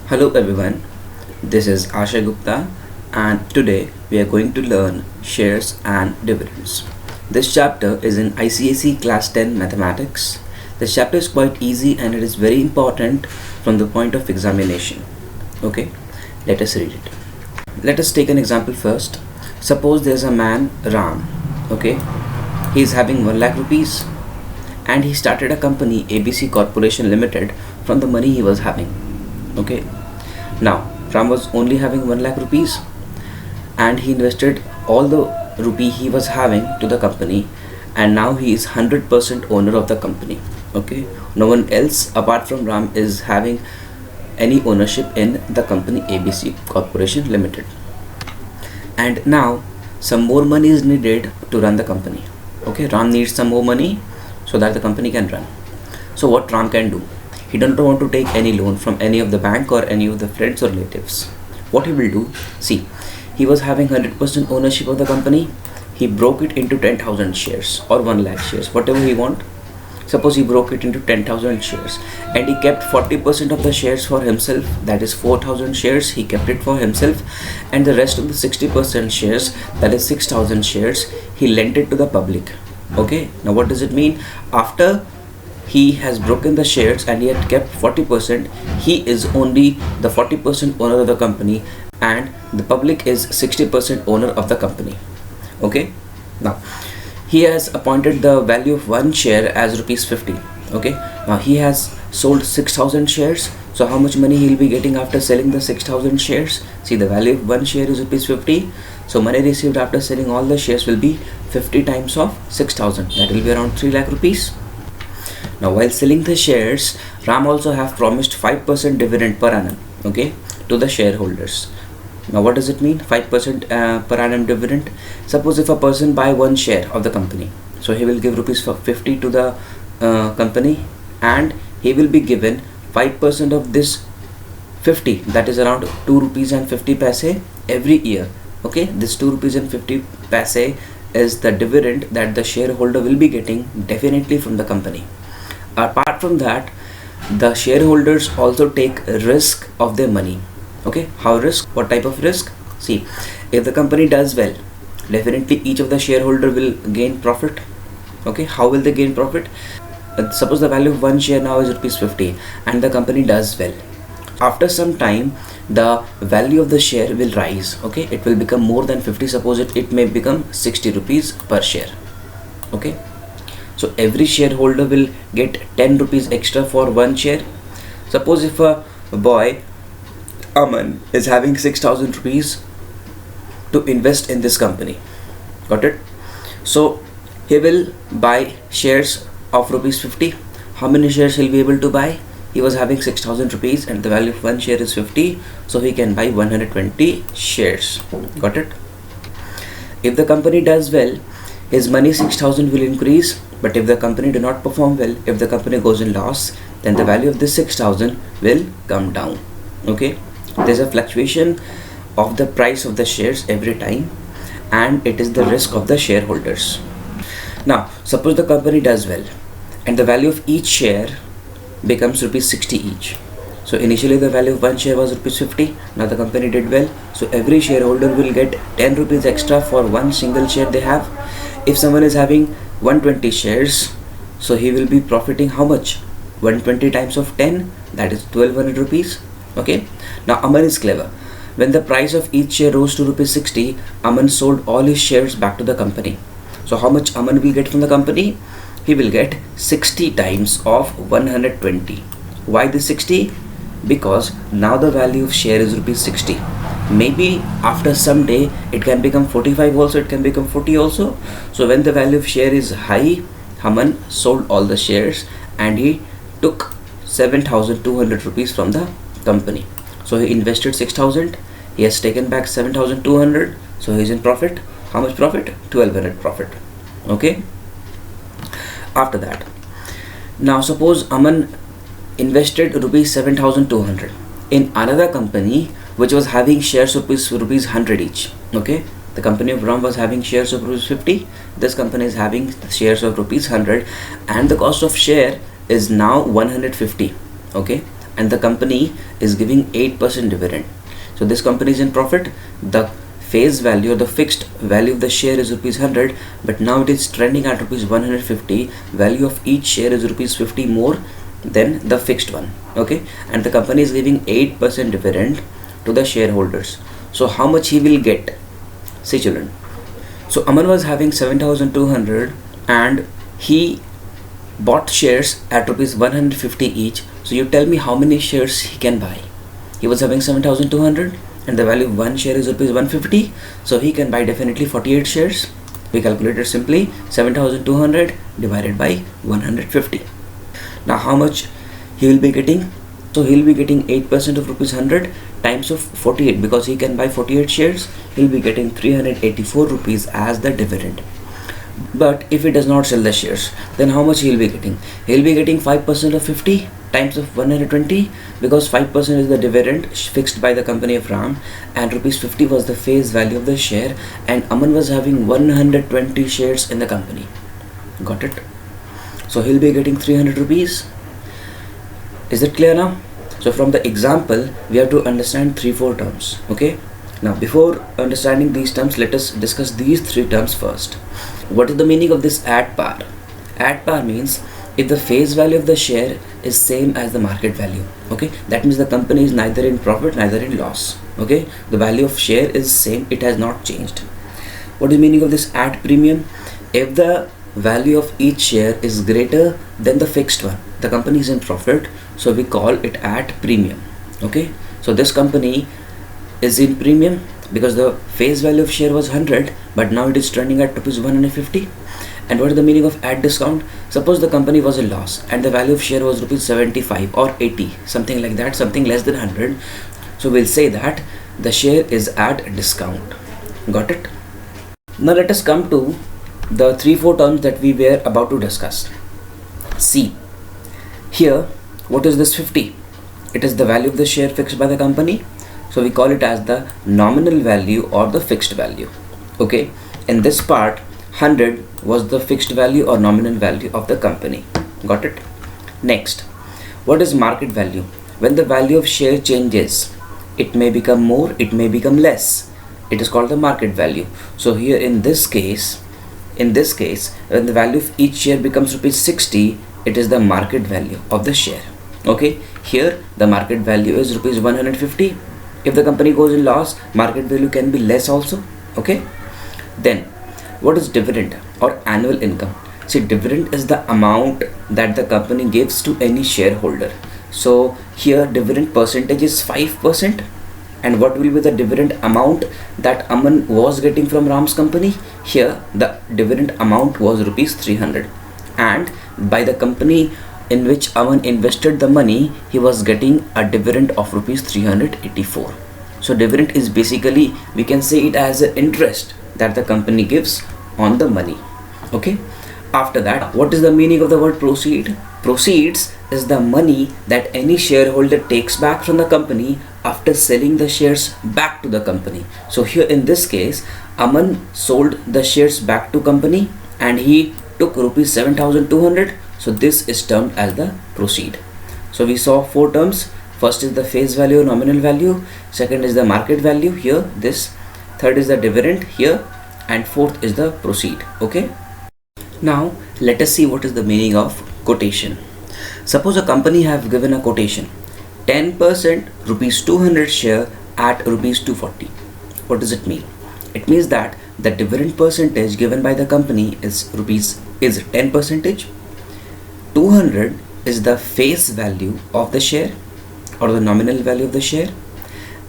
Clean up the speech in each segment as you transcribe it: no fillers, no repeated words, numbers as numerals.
Hello everyone, this is Ashay Gupta and today we are going to learn shares and dividends. This chapter is in ICSE Class 10 Mathematics. This chapter is quite easy and it is very important from the point of examination. Okay, let us read it. Let us take an example first. Suppose there is a man Ram. Okay, he is having 1 lakh rupees and he started a company ABC Corporation Limited from the money he was having. Okay, now Ram was only having 1 lakh rupees and he invested all the rupee he was having to the company, and now he is 100% owner of the company. Okay, no one else apart from Ram is having any ownership in the company ABC Corporation Limited, and now some more money is needed to run the company. Okay, Ram needs some more money so that the company can run. So what Ram can do? He doesn't want to take any loan from any of the bank or any of the friends or relatives. What he will do, see, he was having 100% ownership of the company. He broke it into 10,000 shares or 1 lakh shares, whatever he want. Suppose he broke it into 10,000 shares and he kept 40% of the shares for himself, that is 4,000 shares, he kept it for himself, and the rest of the 60% shares, that is 6,000 shares, he lent it to the public. Okay, now what does it mean? After he has broken the shares and he had kept 40%, he is only the 40% owner of the company and the public is 60% owner of the company. Okay, now he has appointed the value of one share as rupees 50. Okay, now he has sold 6,000 shares. So how much money he will be getting after selling the 6,000 shares? See, the value of one share is rupees 50. So money received after selling all the shares will be 50 times of 6,000, that will be around 3 lakh rupees. Now while selling the shares, Ram also have promised 5% dividend per annum, okay, to the shareholders. Now what does it mean, 5% per annum dividend? Suppose if a person buy one share of the company, so he will give rupees 50 to the company, and he will be given 5% of this 50, that is around 2 rupees and 50 paise every year. Okay, this 2 rupees and 50 paise is the dividend that the shareholder will be getting definitely from the company. Apart from that, the shareholders also take risk of their money. Okay, how risk? What type of risk? See, if the company does well, definitely each of the shareholder will gain profit. Okay, how will they gain profit? Suppose the value of one share now is rupees 50 and the company does well. After some time, the value of the share will rise. Okay, it will become more than 50. Suppose it may become 60 rupees per share. Okay, so every shareholder will get 10 rupees extra for one share. Suppose if a boy Aman is having 6,000 rupees to invest in this company, got it? So he will buy shares of rupees 50. How many shares he'll be able to buy? He was having 6,000 rupees and the value of one share is 50, so he can buy 120 shares. Got it? If the company does well, his money 6,000 will increase, but if the company do not perform well, if the company goes in loss, then the value of this 6,000 will come down. Okay, there's a fluctuation of the price of the shares every time, and it is the risk of the shareholders. Now suppose the company does well and the value of each share becomes rupees 60 each. So initially the value of one share was rupees 50. Now the company did well, so every shareholder will get 10 rupees extra for one single share they have. If someone is having 120 shares, so he will be profiting how much? 120 times of 10, that is 1200 rupees. Okay, now Aman is clever. When the price of each share rose to rupees 60, Aman sold all his shares back to the company. So how much Aman will get from the company? He will get 60 times of 120. Why this 60? Because now the value of share is rupees 60. Maybe after some day it can become 45 also, it can become 40 also. So when the value of share is high, Aman sold all the shares and he took 7,200 rupees from the company. So he invested 6,000, he has taken back 7,200, so he is in profit. How much profit? 1,200 profit. Okay, after that, now suppose Aman invested rupees 7,200 in another company which was having shares of rupees 100 each. Okay, the company of Ram was having shares of rupees 50, this company is having shares of rupees 100, and the cost of share is now 150. Okay, and the company is giving 8% dividend. So this company is in profit. The face value or the fixed value of the share is rupees 100, but now it is trending at rupees 150. Value of each share is rupees 50 more than the fixed one. Okay, and the company is giving 8% dividend to the shareholders. So how much he will get? See children, so Aman was having 7,200 and he bought shares at rupees 150 each. So you tell me how many shares he can buy. He was having 7,200 and the value of one share is rupees 150, so he can buy definitely 48 shares. We calculated simply 7,200 divided by 150. Now how much he will be getting? So he will be getting 8% of rupees 100 times of 48, because he can buy 48 shares. He will be getting 384 rupees as the dividend. But if he does not sell the shares, then how much he will be getting? He will be getting 5% of 50 times of 120, because 5% is the dividend fixed by the company of Ram, and rupees 50 was the face value of the share, and Aman was having 120 shares in the company. Got it? So he'll be getting 300 rupees. Is it clear now? So from the example, we have to understand 3-4 terms. Okay. Now before understanding these terms, let us discuss these 3 terms first. What is the meaning of this at par? At par means if the face value of the share is same as the market value. Okay, that means the company is neither in profit neither in loss. Okay, the value of share is same, it has not changed. What is the meaning of this at premium? If the value of each share is greater than the fixed one, the company is in profit, so we call it at premium. Okay, so this company is in premium because the face value of share was 100, but now it is trending at rupees 150. And what is the meaning of at discount? Suppose the company was a loss and the value of share was rupees 75 or 80, something like that, something less than 100. So we'll say that the share is at discount. Got it? Now let us come to the 3-4 terms that we were about to discuss. See, here, what is this 50? It is the value of the share fixed by the company. So we call it as the nominal value or the fixed value. Okay, in this part 100 was the fixed value or nominal value of the company. Got it? Next, what is market value? When the value of share changes, it may become more, it may become less. It is called the market value. So here in this case, when the value of each share becomes rupees 60, it is the market value of the share. Okay, here the market value is rupees 150. If the company goes in loss, market value can be less also. Okay, then what is dividend or annual income? See, dividend is the amount that the company gives to any shareholder. So here dividend percentage is 5%. And what will be the dividend amount that Aman was getting from Ram's company? Here the dividend amount was rupees 300, and by the company in which Aman invested the money, he was getting a dividend of rupees 384. So dividend is basically, we can say it as an interest that the company gives on the money. Okay, after that, what is the meaning of the word proceed? Proceeds is the money that any shareholder takes back from the company after selling the shares back to the company. So here in this case, Aman sold the shares back to company and he took rupees 7,200. So this is termed as the proceed. So we saw 4 terms. First is the face value, nominal value. Second is the market value, here this. Third is the dividend here, and fourth is the proceed. Okay, now let us see what is the meaning of quotation. Suppose a company have given a quotation 10% rupees 200 share at rupees 240. What does it mean? It means that the dividend percentage given by the company is 10%. 200 is the face value of the share or the nominal value of the share,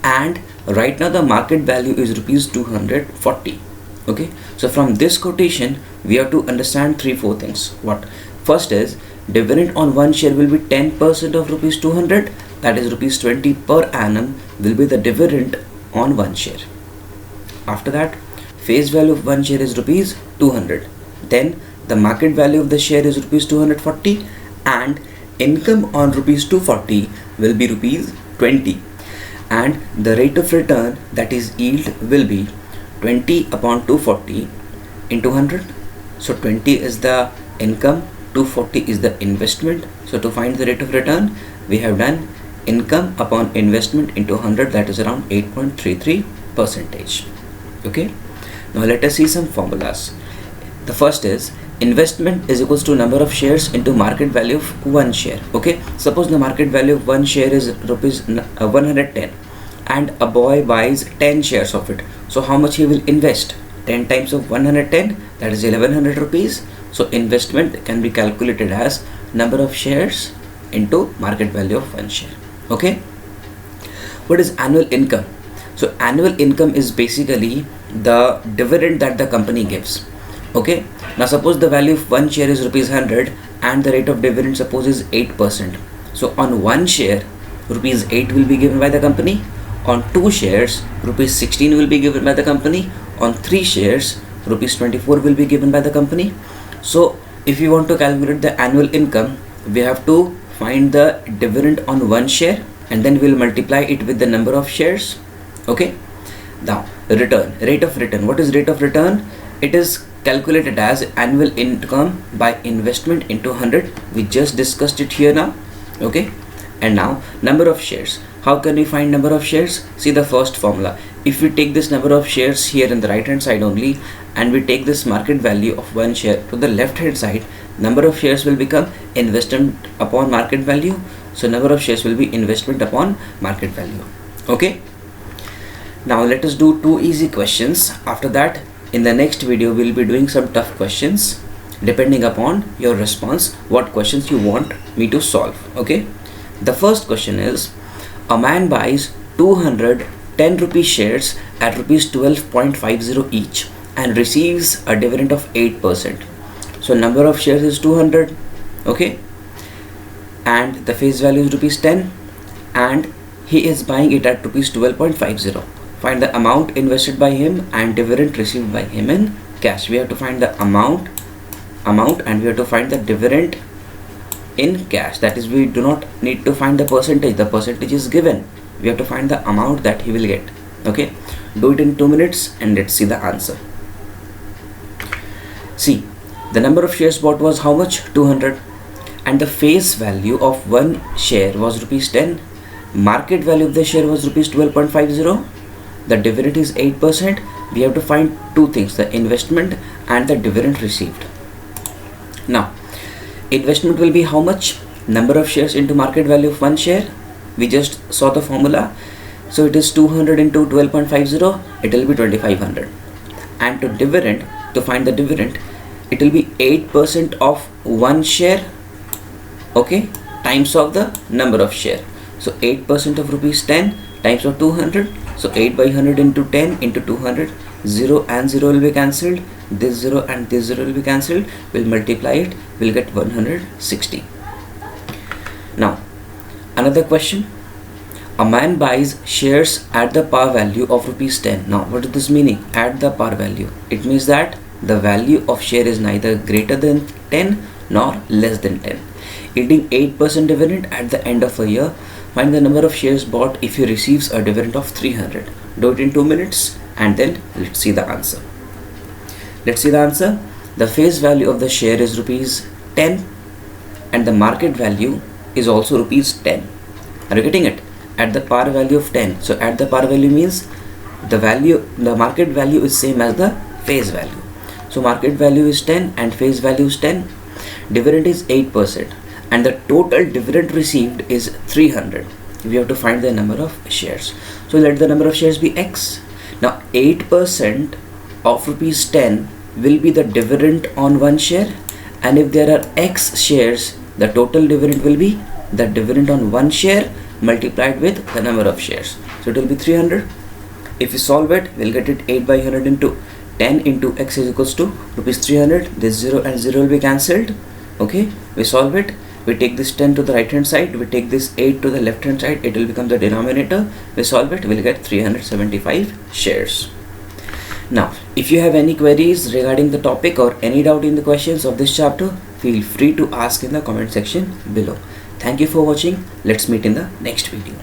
and right now the market value is rupees 240. Okay, so from this quotation we have to understand 3-4 things. What? First is dividend on one share will be 10% of rupees 200, that is rupees 20 per annum will be the dividend on one share. After that, face value of one share is rupees 200, then the market value of the share is rupees 240, and income on rupees 240 will be rupees 20, and the rate of return, that is yield, will be 20 upon 240 into 100. So 20 is the income, 240 is the investment. So to find the rate of return, we have done income upon investment into 100, that is around 8.33%. Okay, now let us see some formulas. The first is investment is equals to number of shares into market value of one share. Okay, suppose the market value of one share is rupees 110 and a boy buys 10 shares of it. So how much he will invest? 10 times of 110, that is 1100 rupees. So investment can be calculated as number of shares into market value of one share. Okay, what is annual income? So annual income is basically the dividend that the company gives. Okay, now suppose the value of one share is rupees 100 and the rate of dividend suppose is 8%. So on one share rupees 8 will be given by the company, on 2 shares rupees 16 will be given by the company, on 3 shares rupees 24 will be given by the company. So if you want to calculate the annual income, we have to find the dividend on one share and then we'll multiply it with the number of shares. Okay, now return, rate of return. What is rate of return? It is calculated as annual income by investment into 100. We just discussed it here now. Okay, and now number of shares. How can we find number of shares? See the first formula. If we take this number of shares here in the right hand side only and we take this market value of one share to the left hand side, number of shares will become investment upon market value. So number of shares will be investment upon market value. Okay, now let us do 2 easy questions. After that, in the next video we'll be doing some tough questions depending upon your response, what questions you want me to solve. Okay, the first question is, a man buys 210 rupees shares at rupees 12.50 each and receives a dividend of 8%. So number of shares is 200. Okay, and the face value is rupees 10 and he is buying it at rupees 12.50. Find the amount invested by him and dividend received by him in cash. We have to find the amount and we have to find the dividend in cash. That is, we do not need to find the percentage. The percentage is given. We have to find the amount that he will get. Okay, do it in 2 minutes and let's see the answer. See, the number of shares bought was how much? 200, and the face value of one share was rupees 10. Market value of the share was rupees 12.50. The dividend is 8%. We have to find 2 things, the investment and the dividend received. Now investment will be how much? Number of shares into market value of one share. We just saw the formula. So it is 200 into 12.50. It will be 2500. And to dividend, to find the dividend, it will be 8% of one share. Okay, times of the number of share. So 8% of rupees 10 times of 200. So 8 by 100 into 10 into 200. 0 and 0 will be cancelled. This 0 and this 0 will be cancelled. We'll multiply it. We'll get 160. Now another question. A man buys shares at the par value of rupees 10. Now what is this meaning? At the par value. It means that the value of share is neither greater than 10 nor less than 10. Eating 8% dividend at the end of a year. Find the number of shares bought if he receives a dividend of 300. Do it in 2 minutes and then let's see the answer. Let's see the answer. The face value of the share is rupees 10 and the market value is also rupees 10. Are you getting it? At the par value of 10. So at the par value means the market value is same as the face value. So market value is 10 and face value is 10. Dividend is 8% and the total dividend received is 300. We have to find the number of shares. So let the number of shares be X. Now 8% of rupees 10 will be the dividend on one share, and if there are X shares, the total dividend will be the dividend on one share multiplied with the number of shares. So it will be 300. If we solve it, we'll get it 8 by 100 into 10 into X is equals to rupees 300. This 0 and 0 will be cancelled. Okay, we solve it. We take this 10 to the right hand side, we take this 8 to the left hand side, it will become the denominator. We solve it, we'll get 375 shares. Now if you have any queries regarding the topic or any doubt in the questions of this chapter, feel free to ask in the comment section below. Thank you for watching. Let's meet in the next video.